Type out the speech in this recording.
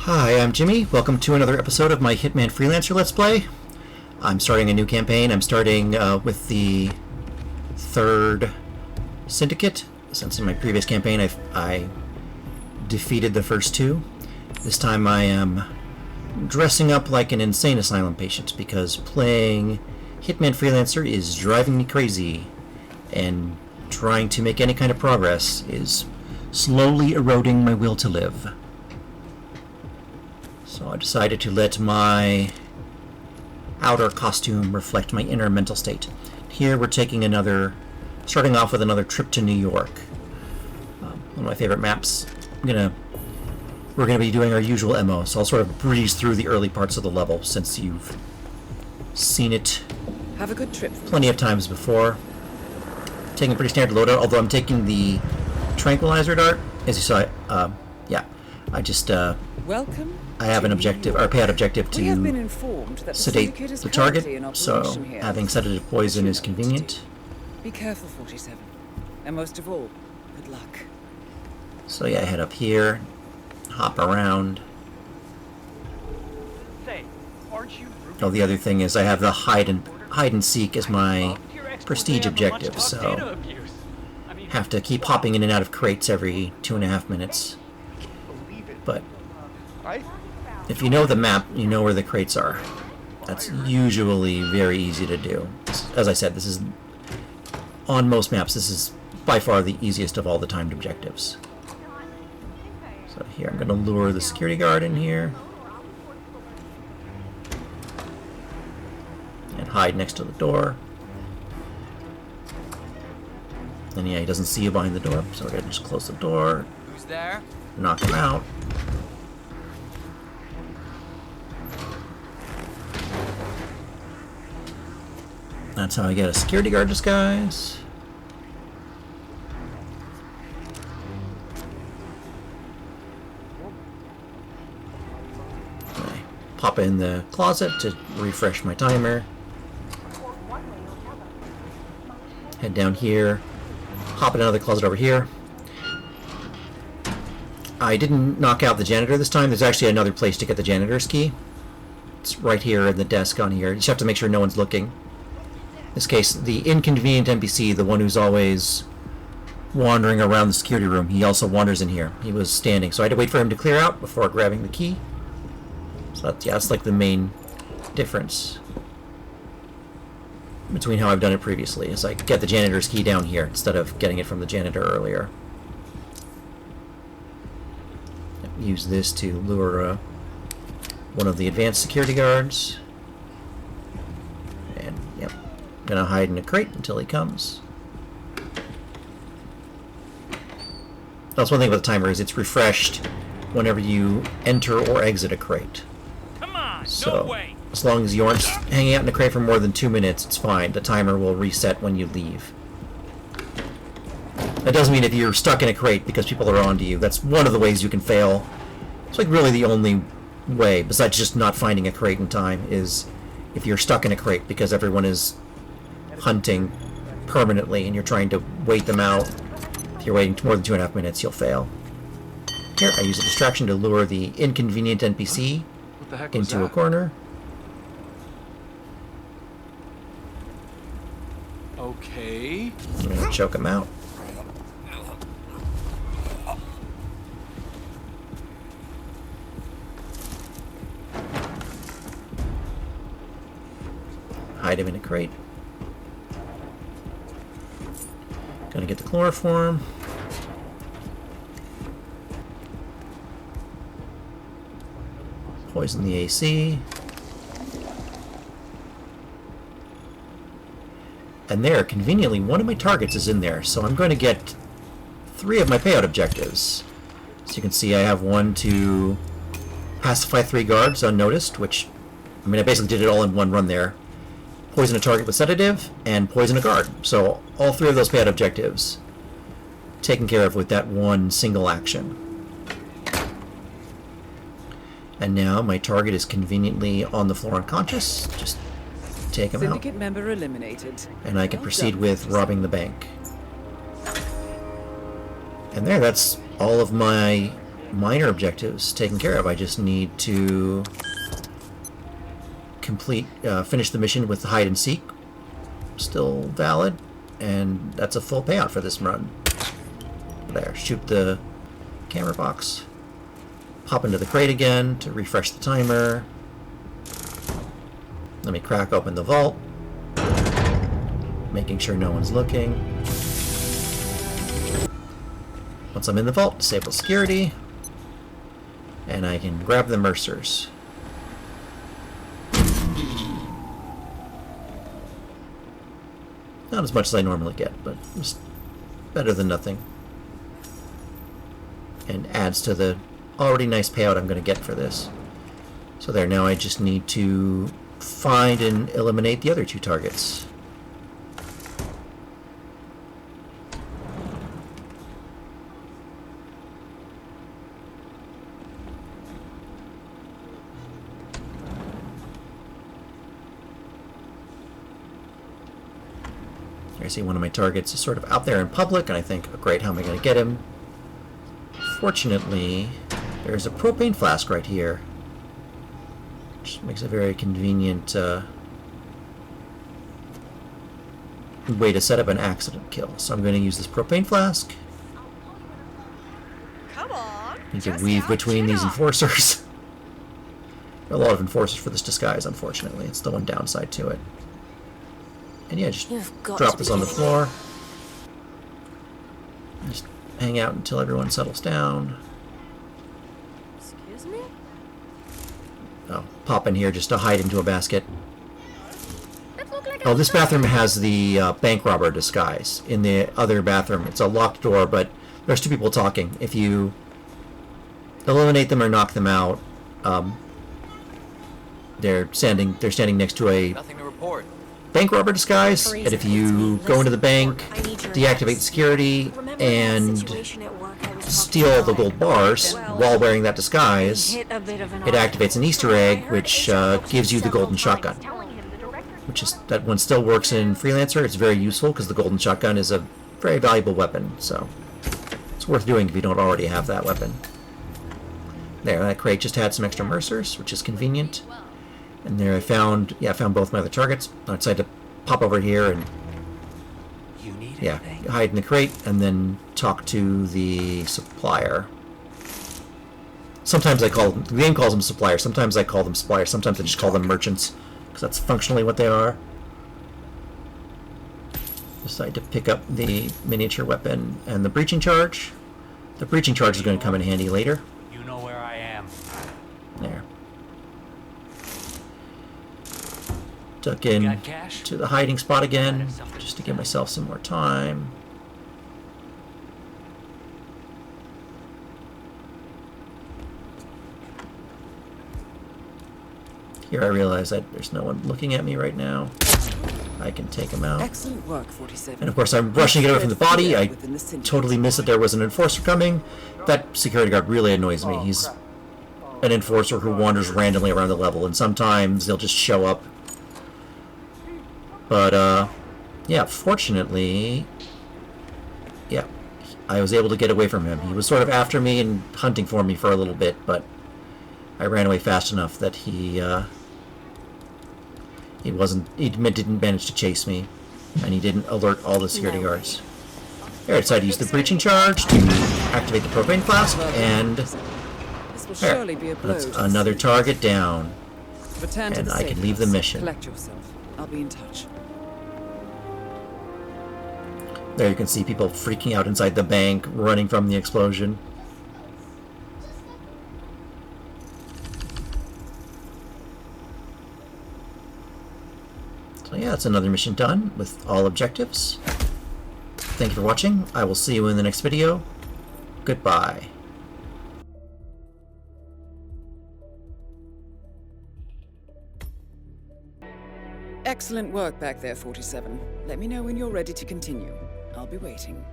Hi, I'm Jimmy. Welcome to another episode of my Hitman Freelancer Let's Play. I'm starting a new campaign. I'm starting with the third syndicate. Since in my previous campaign I defeated the first two. This time I am dressing up like an insane asylum patient because playing Hitman Freelancer is driving me crazy, and trying to make any kind of progress is slowly eroding my will to live. So I decided to let my outer costume reflect my inner mental state. Here we're starting off with another trip to New York. One of my favorite maps. We're gonna be doing our usual MO, so I'll sort of breeze through the early parts of the level since you've seen it Have a good trip. Plenty of times before. Taking a pretty standard loadout, although I'm taking the tranquilizer dart, as you saw. Welcome. I have an objective, or a payout objective, to sedate the target, so having sedative poison is convenient. Be careful, 47. And most of all, good luck. So yeah, I head up here, hop around. Oh, the other thing is I have the hide and seek as my prestige objective, so have to keep hopping in and out of crates every 2.5 minutes. But if you know the map, you know where the crates are. That's usually very easy to do. As I said, on most maps, this is by far the easiest of all the timed objectives. So here, I'm going to lure the security guard in here. And hide next to the door. And yeah, he doesn't see you behind the door, so we're going to just close the door. Who's there? Knock him out. That's how I get a security guard disguise. I pop in the closet to refresh my timer. Head down here. Hop in another closet over here. I didn't knock out the janitor this time. There's actually another place to get the janitor's key. It's right here in the desk on here. You just have to make sure no one's looking. In this case, the inconvenient NPC, the one who's always wandering around the security room, he also wanders in here. He was standing, so I had to wait for him to clear out before grabbing the key. So that's like the main difference between how I've done it previously, is I get the janitor's key down here instead of getting it from the janitor earlier. Use this to lure one of the advanced security guards. And, yep, gonna hide in a crate until he comes. That's one thing about the timer, is it's refreshed whenever you enter or exit a crate. Come on, So, no way. as long as you aren't hanging out in a crate for more than 2 minutes, it's fine. The timer will reset when you leave. That doesn't mean if you're stuck in a crate because people are onto you. That's one of the ways you can fail. It's like really the only way, besides just not finding a crate in time, is if you're stuck in a crate because everyone is hunting permanently and you're trying to wait them out. If you're waiting more than 2.5 minutes, you'll fail. Here, I use a distraction to lure the inconvenient NPC into a corner. Okay. I'm going to choke him out. Hide him in a crate. Gonna get the chloroform. Poison the AC. And there, conveniently, one of my targets is in there, so I'm going to get 3 of my payout objectives. So you can see I have one to pacify 3 guards unnoticed, which, I mean, I basically did it all in one run there. Poison a target with sedative, and poison a guard. So all 3 of those payout objectives taken care of with that one single action. And now my target is conveniently on the floor unconscious. Just take him out. Syndicate member eliminated. And I can proceed with robbing the bank. And there, that's all of my minor objectives taken care of. I just need to finish the mission with the hide and seek. Still valid, and that's a full payout for this run. There, shoot the camera box. Hop into the crate again to refresh the timer. Let me crack open the vault, making sure no one's looking. Once I'm in the vault, disable security, and I can grab the Mercers. Not as much as I normally get, but it's better than nothing. And adds to the already nice payout I'm going to get for this. So there, now I just need to find and eliminate the other two targets. I see one of my targets is sort of out there in public, and I think, oh, great, how am I going to get him? Fortunately, there's a propane flask right here, which makes a very convenient way to set up an accident kill. So I'm going to use this propane flask. Come on. Need to weave between these enforcers. There are a lot of enforcers for this disguise, unfortunately. It's the one downside to it. And yeah, just drop this on the floor. Just hang out until everyone settles down. Excuse me? Oh, pop in here just to hide into a basket. Oh, this bathroom has the bank robber disguise. In the other bathroom, it's a locked door, but there's two people talking. If you eliminate them or knock them out, they're standing next to a Nothing to report. bank robber disguise, and if you go into the bank, deactivate security, and steal the gold bars while wearing that disguise, it activates an Easter egg, which gives you the golden shotgun. Which is, that one still works in Freelancer. It's very useful because the golden shotgun is a very valuable weapon, so it's worth doing if you don't already have that weapon. There, that crate just had some extra Mercers, which is convenient. And there I found both my other targets. I decided to pop over here and hide in the crate and then talk to the supplier. Sometimes I call them, the game calls them suppliers, sometimes I call them suppliers, sometimes I just call them merchants, because that's functionally what they are. Decide to pick up the miniature weapon and the breaching charge. The breaching charge is going to come in handy later. You know where I am. There. Duck in to the hiding spot again, just to give myself some more time. Here I realize that there's no one looking at me right now. I can take him out. Excellent work, 47. And of course I'm rushing to get away from the body. I totally missed that there was an enforcer coming. That security guard really annoys me. He's an enforcer who wanders randomly around the level, and sometimes they'll just show up. But, yeah, fortunately, yeah, I was able to get away from him. He was sort of after me and hunting for me for a little bit, but I ran away fast enough that he didn't manage to chase me, and he didn't alert all the security guards. There, I decided to use the breaching charge to activate the propane flask, and there, that's another target down, and I can leave the mission. Collect yourself. I'll be in touch. There you can see people freaking out inside the bank, running from the explosion. So yeah, that's another mission done with all objectives. Thank you for watching. I will see you in the next video. Goodbye. Excellent work back there, 47. Let me know when you're ready to continue. I'll be waiting.